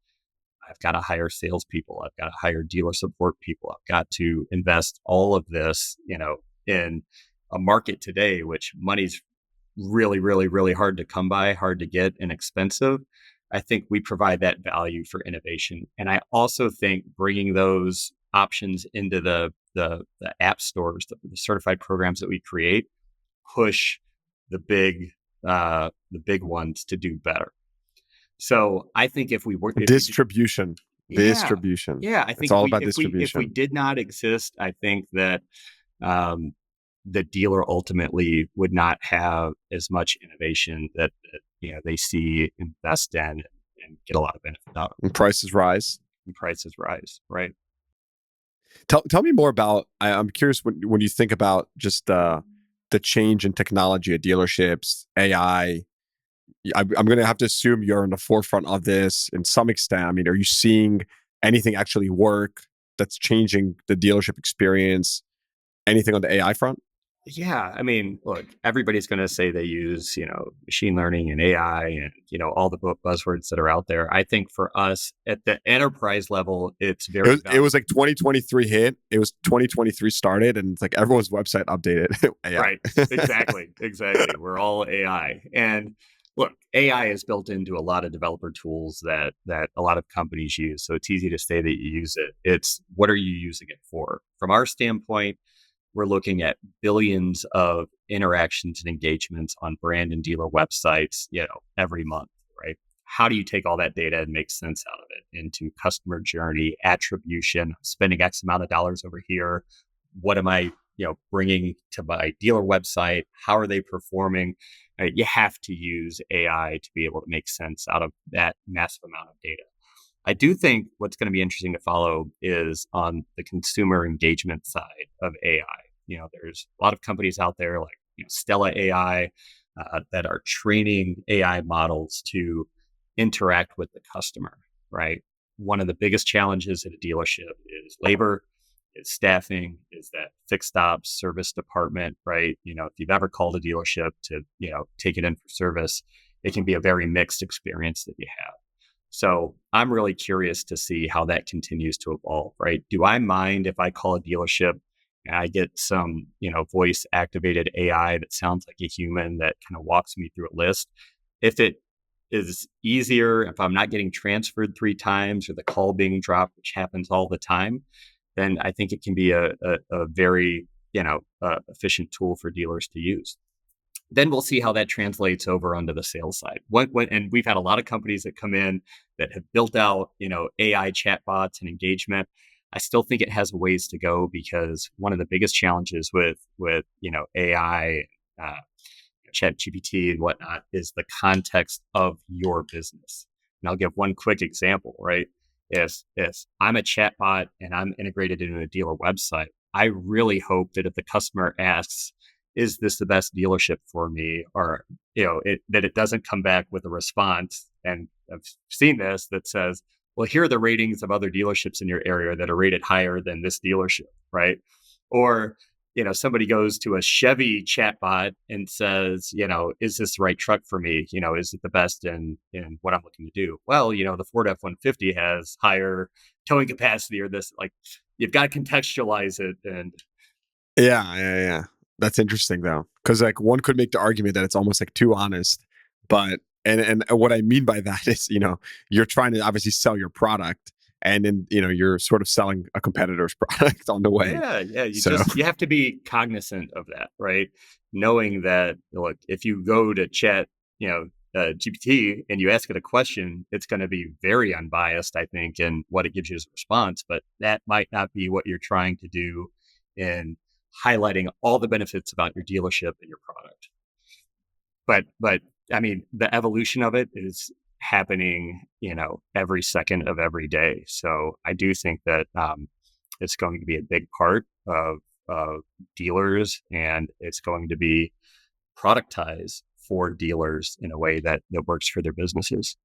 I've got to hire salespeople. I've got to hire dealer support people. I've got to invest all of this, in a market today, which money's really, really, really hard to come by, hard to get, and expensive. I think we provide that value for innovation. And I also think bringing those options into the app stores, the certified programs that we create, push the big ones to do better. So I think if we work Distribution. yeah, Distribution. yeah, I It's think all about if we distribution. did not exist, I think that um, the dealer ultimately would not have as much innovation that they see, invest in, and get a lot of benefit out of, And prices rise. and prices rise. Right? Tell me more about. I'm curious when you think about just the change in technology at dealerships, AI. I'm going to have to assume you're in the forefront of this in some extent. I mean, are you seeing anything actually work that's changing the dealership experience? Anything on the AI front? Yeah, I mean, look, everybody's going to say they use, machine learning and AI and, all the buzzwords that are out there. I think for us at the enterprise level, it's very It valuable. was like 2023 hit. It was 2023 started, and it's like everyone's website updated. AI. Right. Exactly. Exactly. We're all AI. And look, AI is built into a lot of developer tools that a lot of companies use. So it's easy to say that you use it. It's what are you using it for? From our standpoint, we're looking at billions of interactions and engagements on brand and dealer websites, every month, right? How do you take all that data and make sense out of it into customer journey, attribution, spending X amount of dollars over here? What am I, bringing to my dealer website? How are they performing? You have to use AI to be able to make sense out of that massive amount of data. I do think what's going to be interesting to follow is on the consumer engagement side of AI. There's a lot of companies out there like Stella AI that are training AI models to interact with the customer, right? One of the biggest challenges at a dealership is labor, is staffing, is that fixed ops service department, right? If you've ever called a dealership to, take it in for service, it can be a very mixed experience that you have. So I'm really curious to see how that continues to evolve, right? Do I mind if I call a dealership and I get some, voice activated AI that sounds like a human that kind of walks me through a list? If is easier, if I'm not getting transferred 3 times or the call being dropped, which happens all the time, then I think it can be a very, efficient tool for dealers to use. Then we'll see how that translates over onto the sales side. And we've had a lot of companies that come in that have built out, AI chatbots and engagement. I still think it has a ways to go, because one of the biggest challenges with AI, uh, chat GPT and whatnot, is the context of your business. And I'll give one quick example, right? If I'm a chatbot and I'm integrated into a dealer website, I really hope that if the customer asks, is this the best dealership for me? Or, that it doesn't come back with a response. And I've seen this that says, well, here are the ratings of other dealerships in your area that are rated higher than this dealership, right? Or, somebody goes to a Chevy chatbot and says, is this the right truck for me? Is it the best in what I'm looking to do? Well, the Ford F-150 has higher towing capacity, or this, like, you've got to contextualize it. And Yeah. That's interesting though, because like one could make the argument that it's almost like too honest, but and what I mean by that is, you're trying to obviously sell your product, and then you're sort of selling a competitor's product on the way. yeah, So you have to be cognizant of that, right? Knowing that, look, if you go to chat, GPT, and you ask it a question, it's going to be very unbiased, I think, in what it gives you as a response. But that might not be what you're trying to do in highlighting all the benefits about your dealership and your product. But I mean, the evolution of it is happening, every second of every day. So I do think that it's going to be a big part of dealers, and it's going to be productized for dealers in a way that works for their businesses.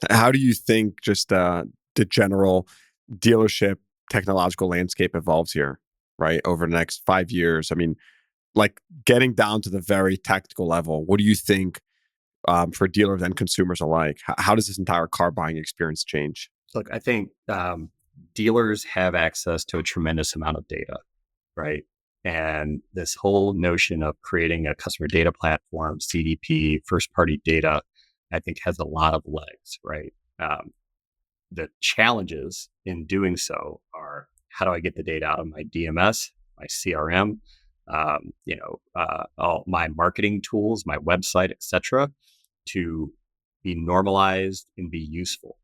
how do you think just the general dealership technological landscape evolves here, right, over the next 5 years? I mean, like getting down to the very tactical level, what do you think for dealers and consumers alike? How does this entire car buying experience change? Look, I think dealers have access to a tremendous amount of data, right? And this whole notion of creating a customer data platform, CDP, first party data, I think has a lot of legs, right? The challenges in doing so are, how do I get the data out of my DMS, my CRM, all my marketing tools, my website, etc., to be normalized and be useful,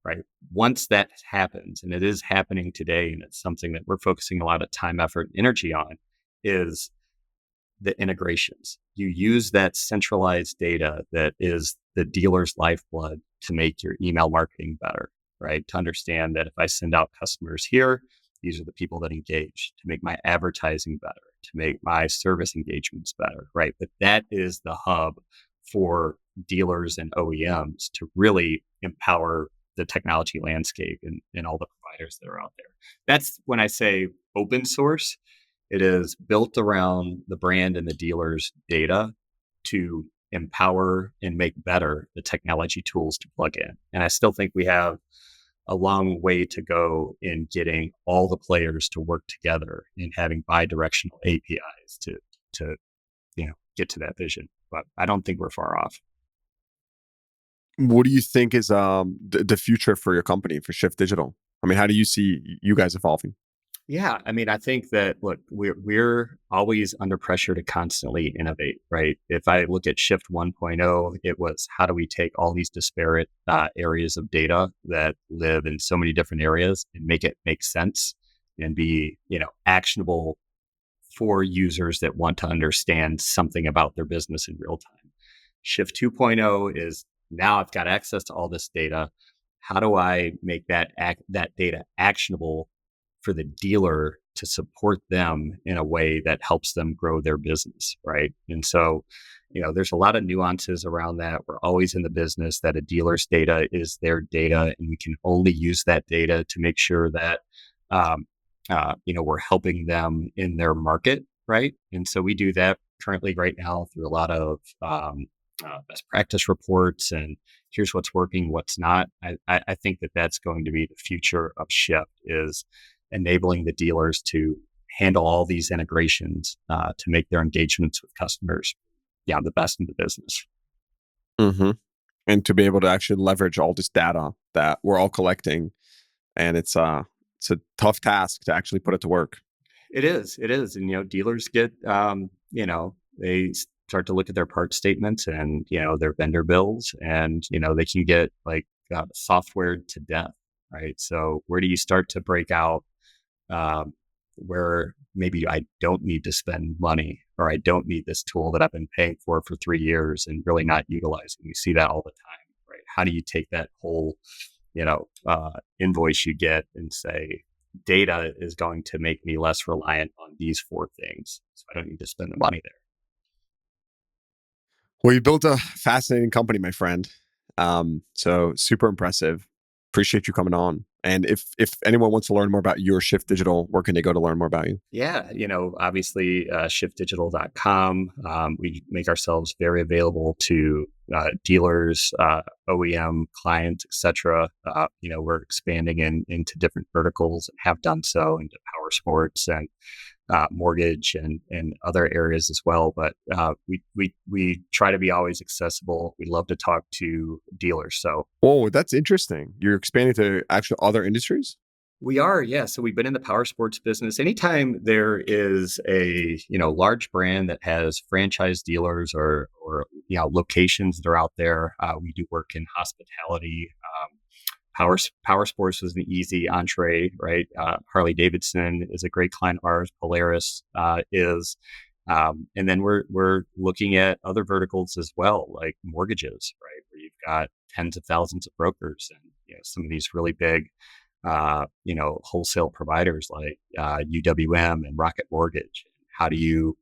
right? Once that happens, and it is happening today, and it's something that we're focusing a lot of time, effort, and energy on, is the integrations. You use that centralized data that is the dealer's lifeblood to make your email marketing better, right? To understand that if I send out customers here, these are the people that engage, to make my advertising better, to make my service engagements better, right? But that is the hub for dealers and OEMs to really empower the technology landscape and all the providers that are out there. That's when I say open source. It is built around the brand and the dealer's data to empower and make better the technology tools to plug in. And I still think we have a long way to go in getting all the players to work together and having bi-directional APIs to get to that vision. But I don't think we're far off. What do you think is the future for your company, for Shift Digital? I mean, how do you see you guys evolving? Yeah, I mean, I think that, look, we're always under pressure to constantly innovate, right? If I look at Shift 1.0, it was, how do we take all these disparate areas of data that live in so many different areas and make it make sense and be, actionable for users that want to understand something about their business in real time. Shift 2.0 is, now I've got access to all this data. How do I make that data actionable for the dealer to support them in a way that helps them grow their business, right? And so, there's a lot of nuances around that. We're always in the business that a dealer's data is their data, and we can only use that data to make sure that, we're helping them in their market, right? And so we do that currently right now through a lot of best practice reports, and here's what's working, what's not. I think that that's going to be the future of Shift, is enabling the dealers to handle all these integrations to make their engagements with customers, the best in the business. Mm-hmm. And to be able to actually leverage all this data that we're all collecting, and it's a tough task to actually put it to work. It is. And, dealers get, they start to look at their part statements and, their vendor bills and, they can get like software to death, right? So where do you start to break out um, where maybe I don't need to spend money or I don't need this tool that I've been paying for 3 years and really not utilizing? You see that all the time, right? How do you take that whole invoice you get and say, data is going to make me less reliant on these four things. So I don't need to spend the money there. Well, you built a fascinating company, my friend. So super impressive. Appreciate you coming on. And if anyone wants to learn more about your Shift Digital, where can they go to learn more about you? Yeah, obviously shiftdigital.com. We make ourselves very available to dealers, OEM clients, etc. We're expanding into different verticals and have done so into power sports and mortgage and other areas as well. But we try to be always accessible. We love to talk to dealers. So Oh, that's interesting. You're expanding to actual other industries? we are, yeah. So we've been in the power sports business. Anytime there is a large brand that has franchise dealers or locations that are out there, we do work in hospitality. Power sports was an easy entree, right? Harley Davidson is a great client of ours. Polaris is, and then we're looking at other verticals as well, like mortgages, right? Where you've got tens of thousands of brokers and some of these really big wholesale providers like UWM and Rocket Mortgage. How do you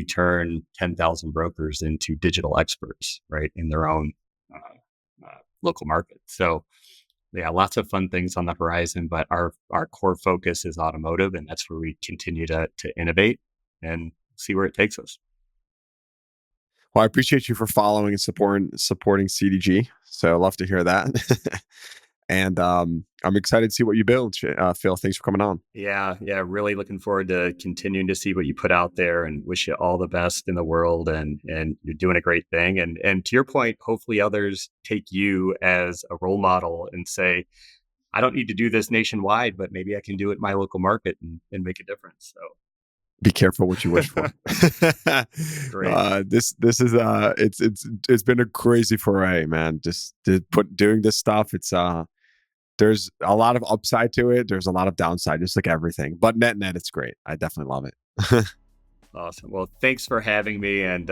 turn 10,000 brokers into digital experts, right, in their own local market? So yeah, lots of fun things on the horizon, but our core focus is automotive, and that's where we continue to innovate and see where it takes us. Well, I appreciate you for following and supporting CDG. So I love to hear that. And I'm excited to see what you build, Phil. Thanks for coming on. Yeah, really looking forward to continuing to see what you put out there, and wish you all the best in the world. And you're doing a great thing. And to your point, hopefully others take you as a role model and say, I don't need to do this nationwide, but maybe I can do it in my local market and make a difference. So Be careful what you wish for. great. This is it's been a crazy foray, man. Just doing this stuff. There's a lot of upside to it. There's a lot of downside, just like everything. But net, it's great. I definitely love it. Awesome. Well, thanks for having me, and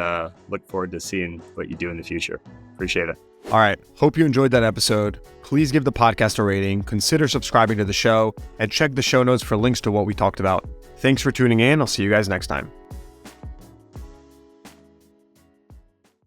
look forward to seeing what you do in the future. Appreciate it. All right. Hope you enjoyed that episode. Please give the podcast a rating, consider subscribing to the show, and check the show notes for links to what we talked about. Thanks for tuning in. I'll see you guys next time.